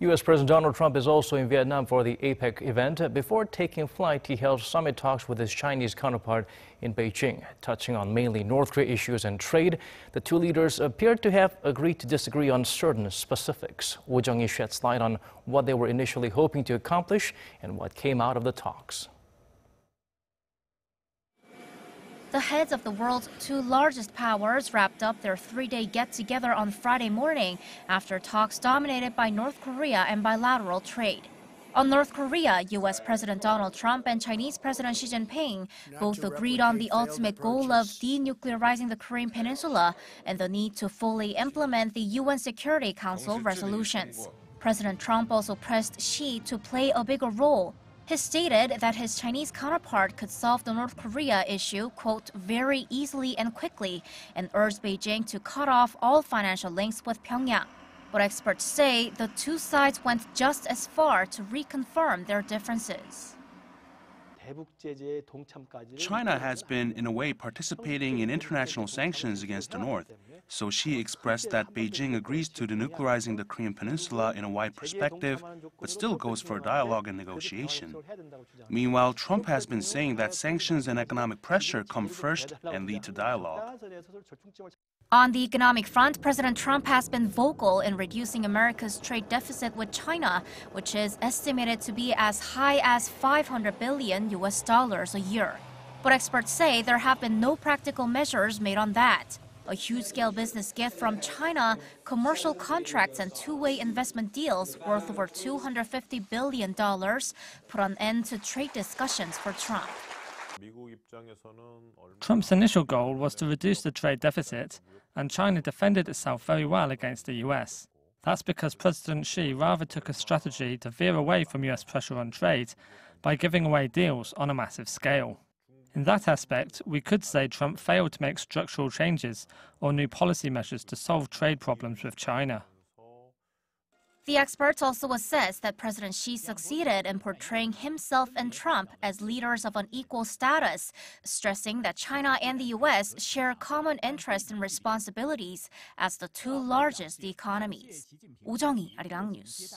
U.S. President Donald Trump is also in Vietnam for the APEC event. Before taking flight, he held summit talks with his Chinese counterpart in Beijing. Touching on mainly North Korea issues and trade, the two leaders appeared to have agreed to disagree on certain specifics. Jung-hee sheds light on what they were initially hoping to accomplish and what came out of the talks. The heads of the world's two largest powers wrapped up their three-day get-together on Friday morning after talks dominated by North Korea and bilateral trade. On North Korea, U.S. President Donald Trump and Chinese President Xi Jinping both agreed on the ultimate goal of denuclearizing the Korean peninsula and the need to fully implement the UN Security Council resolutions. President Trump also pressed Xi to play a bigger role. He stated that his Chinese counterpart could solve the North Korea issue, quote, very easily and quickly, and urged Beijing to cut off all financial links with Pyongyang. But experts say the two sides went just as far to reconfirm their differences. China has been, in a way, participating in international sanctions against the North. So Xi expressed that Beijing agrees to denuclearizing the Korean peninsula in a wide perspective, but still goes for dialogue and negotiation. Meanwhile, Trump has been saying that sanctions and economic pressure come first and lead to dialogue. On the economic front, President Trump has been vocal in reducing America's trade deficit with China, which is estimated to be as high as $500 billion a year. But experts say there have been no practical measures made on that. A huge-scale business gift from China, commercial contracts and two-way investment deals worth over $250 billion put an end to trade discussions for Trump. Trump's initial goal was to reduce the trade deficit, and China defended itself very well against the US. That's because President Xi rather took a strategy to veer away from US pressure on trade by giving away deals on a massive scale. In that aspect, we could say Trump failed to make structural changes or new policy measures to solve trade problems with China. The experts also assess that President Xi succeeded in portraying himself and Trump as leaders of unequal status, stressing that China and the U.S. share common interests and responsibilities as the two largest economies. Jung-hee, Arirang News.